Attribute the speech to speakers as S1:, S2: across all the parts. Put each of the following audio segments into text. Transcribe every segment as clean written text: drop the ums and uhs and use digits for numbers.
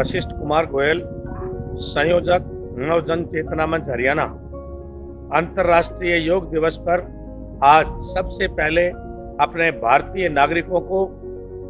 S1: वशिष्ठ कुमार गोयल, संयोजक नवजन चेतना मंच हरियाणा। अंतर्राष्ट्रीय योग दिवस पर आज सबसे पहले अपने भारतीय नागरिकों को,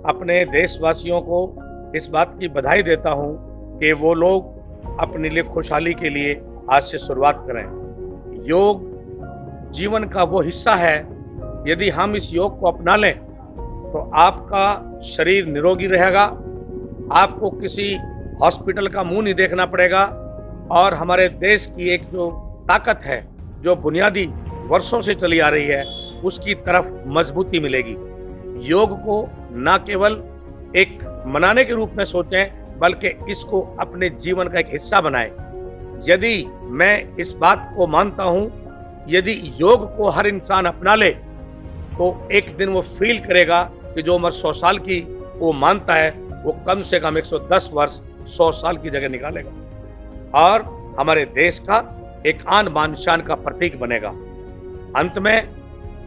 S1: अपने देशवासियों को इस बात की बधाई देता हूं कि वो लोग अपने लिए खुशहाली के लिए आज से शुरुआत करें। योग जीवन का वो हिस्सा है, यदि हम इस योग को अपना लें तो आपका शरीर निरोगी रहेगा, आपको किसी हॉस्पिटल का मुंह नहीं देखना पड़ेगा और हमारे देश की एक जो ताकत है, जो बुनियादी वर्षों से चली आ रही है, उसकी तरफ मजबूती मिलेगी। योग को न केवल एक मनाने के रूप में सोचें, बल्कि इसको अपने जीवन का एक हिस्सा बनाएं। यदि मैं इस बात को मानता हूं, यदि योग को हर इंसान अपना ले तो एक दिन वो फील करेगा कि जो उम्र 100 साल की वो मानता है, वो कम से कम 110 वर्ष 100 साल की जगह निकालेगा और हमारे देश का एक आन बान शान का प्रतीक बनेगा। अंत में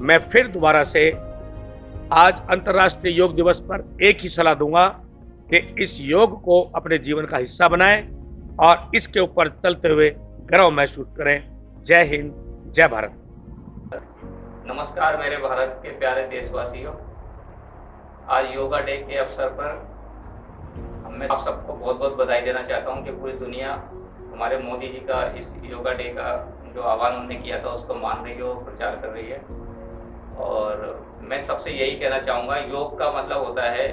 S1: मैं फिर दोबारा से आज अंतर्राष्ट्रीय योग दिवस पर एक ही सलाह दूंगा कि इस योग को अपने जीवन का हिस्सा बनाएं और इसके ऊपर चलते हुए गर्व महसूस करें। जय हिंद, जय भारत।
S2: नमस्कार मेरे भारत के प्यारे देशवासियों, आज योगा डे के अवसर पर मैं आप सबको बहुत बहुत बधाई देना चाहता हूं कि पूरी दुनिया हमारे मोदी जी का इस योगा डे का जो आह्वान उन्होंने किया था उसको मान रही है और प्रचार कर रही है। और मैं सबसे यही कहना चाहूँगा, योग का मतलब होता है,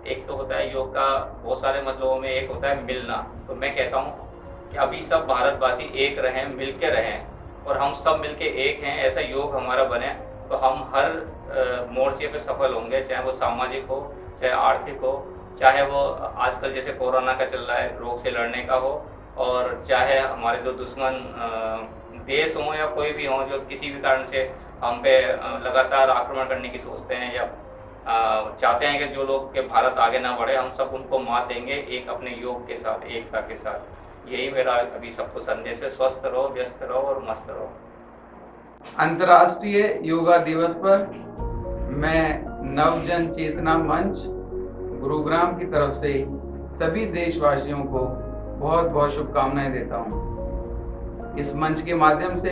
S2: एक तो होता है योग का बहुत सारे मतलबों में, एक होता है मिलना। तो मैं कहता हूँ कि अभी सब भारतवासी एक रहें, मिल के रहें और हम सब मिलके एक हैं, ऐसा योग हमारा बने तो हम हर मोर्चे पे सफल होंगे, चाहे वो सामाजिक हो, चाहे आर्थिक हो, चाहे वो आजकल जैसे कोरोना का चल रहा है रोग से लड़ने का हो, और चाहे हमारे जो दुश्मन देश हों या कोई भी हों जो किसी भी कारण से हम पे लगातार आक्रमण करने की सोचते हैं या चाहते हैं कि जो लोग के भारत आगे ना बढ़े, हम सब उनको मात देंगे एक अपने योग के साथ, एकता के साथ। यही मेरा अभी सबको संदेश है। स्वस्थ रहो, व्यस्त रहो और मस्त रहो।
S3: अंतर्राष्ट्रीय योगा दिवस पर मैं नवजन चेतना मंच गुरुग्राम की तरफ से सभी देशवासियों को बहुत बहुत शुभकामनाएं देता हूं। इस मंच के माध्यम से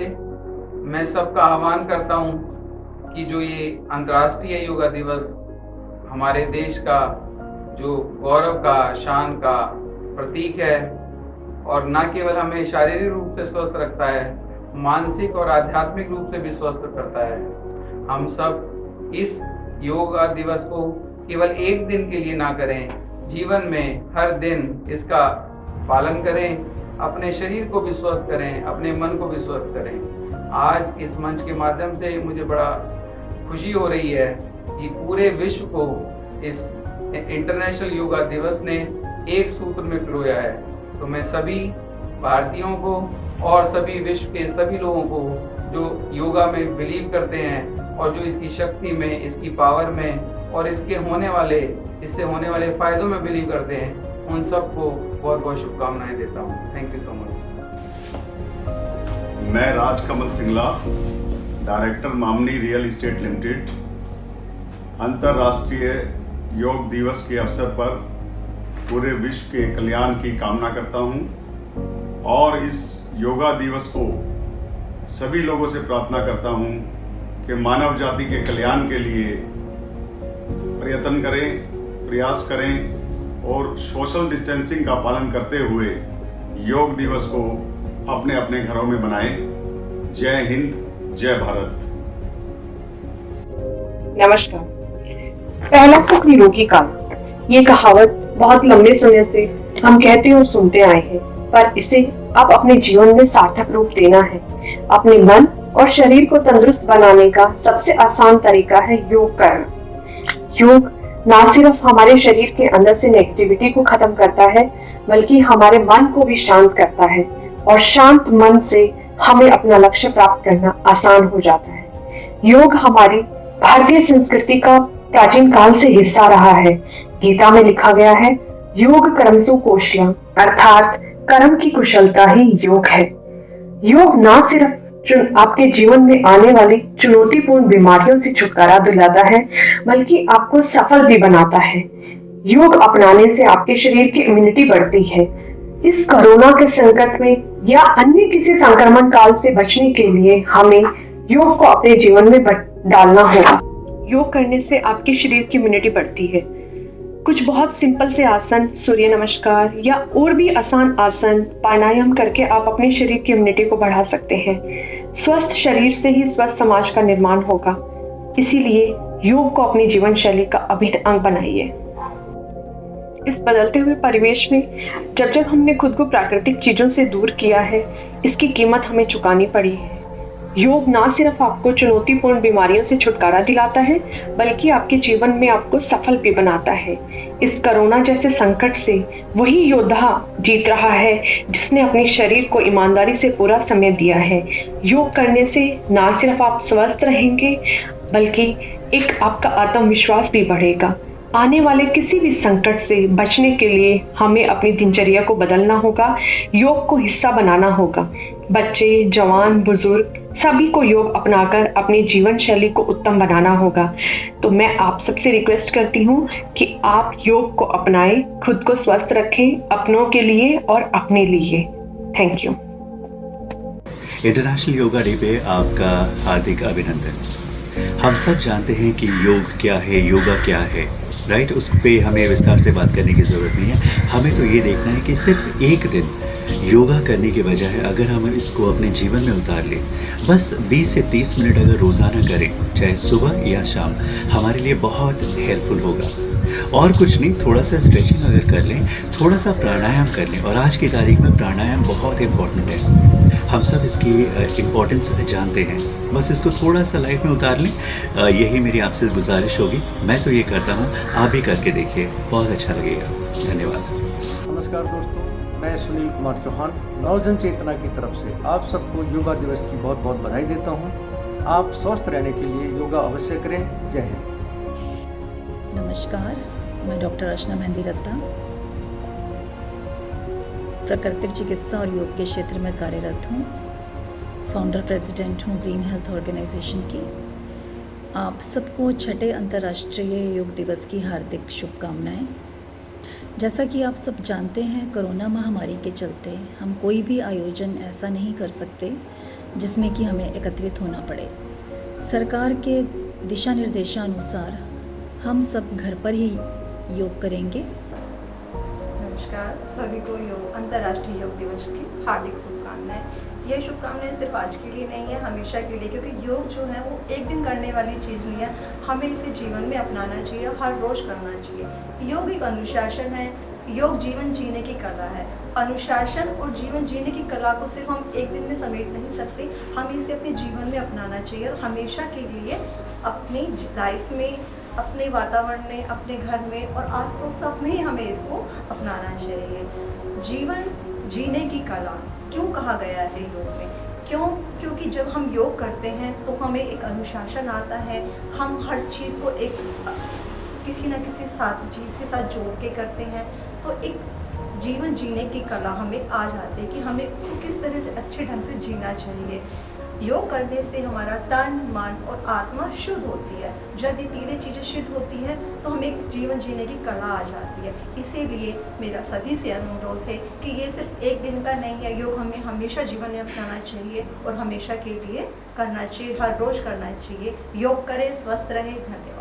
S3: मैं सबका आह्वान करता हूं कि जो ये अंतर्राष्ट्रीय योगा दिवस हमारे देश का जो गौरव का, शान का प्रतीक है और न केवल हमें शारीरिक रूप से स्वस्थ रखता है, मानसिक और आध्यात्मिक रूप से भी स्वस्थ करता है। हम सब इस योगा दिवस को केवल एक दिन के लिए ना करें, जीवन में हर दिन इसका पालन करें, अपने शरीर को भी स्वस्थ करें, अपने मन को भी स्वस्थ करें। आज इस मंच के माध्यम से मुझे बड़ा खुशी हो रही है कि पूरे विश्व को इस इंटरनेशनल योगा दिवस ने एक सूत्र में पिरोया है। तो मैं सभी भारतीयों को और सभी विश्व के सभी लोगों को जो योगा में बिलीव करते हैं और जो इसकी शक्ति में, इसकी पावर में और इससे होने वाले फायदों में बिलीव करते हैं, उन सबको बहुत बहुत शुभकामनाएं देता हूँ। Thank you so much.
S4: मैं Rajkamal Singla, director Mamni real estate limited, अंतर्राष्ट्रीय योग दिवस के अवसर पर पूरे विश्व के कल्याण की कामना करता हूं और इस योगा दिवस को सभी लोगों से प्रार्थना करता हूं कि मानव जाति के कल्याण के लिए प्रयत्न करें, प्रयास करें और सोशल डिस्टेंसिंग का पालन करते हुए योग दिवस को अपने अपने घरों में मनाएं। जय हिंद, जय भारत।
S5: नमस्कार। पहला सुख निरोगी काल, ये कहावत बहुत लंबे समय से हम कहते और सुनते आए हैं, पर इसे अब अपने जीवन में सार्थक रूप देना है। अपने मन और शरीर को तंदुरुस्त बनाने का सबसे आसान तरीका है योग करना। योग ना सिर्फ हमारे शरीर के अंदर से नेगेटिविटी को खत्म करता है, बल्कि हमारे मन को भी शांत करता है और शांत मन से हमें अपना लक्ष्य प्राप्त करना आसान हो जाता है। योग हमारी भारतीय संस्कृति का प्राचीन काल से हिस्सा रहा है। गीता में लिखा गया है, योग कर्मसु कौशलम, अर्थात कर्म की कुशलता ही योग है। योग ना सिर्फ आपके जीवन में आने वाली चुनौतीपूर्ण बीमारियों से छुटकारा दिलाता है, बल्कि आपको सफल भी बनाता है। योग अपनाने से आपके शरीर की इम्यूनिटी बढ़ती है। इस कोरोना के संकट में या अन्य किसी संक्रमण काल से बचने के लिए हमें योग को अपने जीवन में डालना होगा। योग करने से आपके शरीर की इम्यूनिटी बढ़ती है। कुछ बहुत सिंपल से आसन, सूर्य नमस्कार या और भी आसान आसन, प्राणायाम करके आप अपने शरीर की इम्यूनिटी को बढ़ा सकते हैं। स्वस्थ शरीर से ही स्वस्थ समाज का निर्माण होगा। इसीलिए योग को अपनी जीवन शैली का अभिन्न अंग बनाइए। इस बदलते हुए परिवेश में जब हमने खुद को प्राकृतिक चीजों से दूर किया है, इसकी कीमत हमें चुकानी पड़ी है। योग ना सिर्फ आपको चुनौतीपूर्ण बीमारियों से छुटकारा दिलाता है, बल्कि आपके जीवन में आपको सफल भी बनाता है। इस कोरोना जैसे संकट से वही योद्धा जीत रहा है जिसने अपने शरीर को ईमानदारी से पूरा समय दिया है। योग करने से ना सिर्फ आप स्वस्थ रहेंगे, बल्कि एक आपका आत्मविश्वास भी बढ़ेगा। आने वाले किसी भी संकट से बचने के लिए हमें अपनी दिनचर्या को बदलना होगा, योग को हिस्सा बनाना होगा। बच्चे, जवान, बुजुर्ग सभी को योग अपनाकर अपनी जीवन शैली को उत्तम बनाना होगा। तो मैं आप सबसे रिक्वेस्ट करती हूँ कि आप योग को अपनाएं, खुद को स्वस्थ रखें, अपनों के लिए और अपने लिए। Thank you.
S6: International yoga day पे आपका हार्दिक अभिनंदन। हम सब जानते हैं कि योग क्या है, योगा क्या है, राइट? उस पर हमें विस्तार से बात करने की ज़रूरत नहीं है। हमें तो ये देखना है कि सिर्फ एक दिन योगा करने के बजाय अगर हम इसको अपने जीवन में उतार लें, बस 20 से 30 मिनट अगर रोज़ाना करें, चाहे सुबह या शाम, हमारे लिए बहुत हेल्पफुल होगा। और कुछ नहीं, थोड़ा सा स्ट्रेचिंग अगर कर लें, थोड़ा सा प्राणायाम कर लें, और आज की तारीख में प्राणायाम बहुत इम्पॉर्टेंट है। हम सब इसकी इम्पोर्टेंस जानते हैं, बस इसको थोड़ा सा लाइफ में उतार लें। यही मेरी आपसे गुजारिश होगी। मैं तो ये करता हूँ, आप भी करके देखिए, बहुत अच्छा लगेगा। धन्यवाद।
S7: नमस्कार दोस्तों, मैं सुनील कुमार चौहान नवजन चेतना की तरफ से आप सबको योगा दिवस की बहुत बहुत बधाई देता हूँ। आप स्वस्थ रहने के लिए योगा अवश्य करें। जय हिंद।
S8: नमस्कार, मैं डॉक्टर अर्चना मेहंदी रत्ता, प्राकृतिक चिकित्सा और योग के क्षेत्र में कार्यरत हूँ। फाउंडर प्रेसिडेंट हूँ ग्रीन हेल्थ ऑर्गेनाइजेशन की। आप सबको छठे अंतर्राष्ट्रीय योग दिवस की हार्दिक शुभकामनाएं। जैसा कि आप सब जानते हैं, कोरोना महामारी के चलते हम कोई भी आयोजन ऐसा नहीं कर सकते जिसमें कि हमें एकत्रित होना पड़े। सरकार के दिशा निर्देशानुसार हम सब घर पर ही योग करेंगे।
S9: नमस्कार, सभी को अंतर्राष्ट्रीय योग दिवस की हार्दिक शुभकामनाएं। ये शुभकामनाएं सिर्फ आज के लिए नहीं है, हमेशा के लिए, क्योंकि योग जो है वो एक दिन करने वाली चीज़ नहीं है। हमें इसे जीवन में अपनाना चाहिए, हर रोज़ करना चाहिए। योग एक अनुशासन है, योग जीवन जीने की कला है। अनुशासन और जीवन जीने की कला को सिर्फ हम एक दिन में समेट नहीं सकते, हम इसे अपने जीवन में अपनाना चाहिए और हमेशा के लिए अपनी लाइफ में, अपने वातावरण में, अपने घर में और आस पड़ोस सब में ही हमें इसको अपनाना चाहिए। जीवन जीने की कला क्यों कहा गया है योग में? क्योंकि जब हम योग करते हैं तो हमें एक अनुशासन आता है। हम हर चीज़ को एक किसी न किसी चीज़ के साथ जोड़ के करते हैं, तो एक जीवन जीने की कला हमें आ जाती है कि हमें उसको किस तरह से अच्छे ढंग से जीना चाहिए। योग करने से हमारा तन, मन और आत्मा शुद्ध होती है। जब ये तीनों चीज़ें शुद्ध होती हैं तो हमें जीवन जीने की कला आ जाती है। इसीलिए मेरा सभी से अनुरोध है कि ये सिर्फ एक दिन का नहीं है, योग हमें हमेशा जीवन में अपनाना चाहिए और हमेशा के लिए करना चाहिए, हर रोज़ करना चाहिए। योग करें, स्वस्थ रहें। धन्यवाद।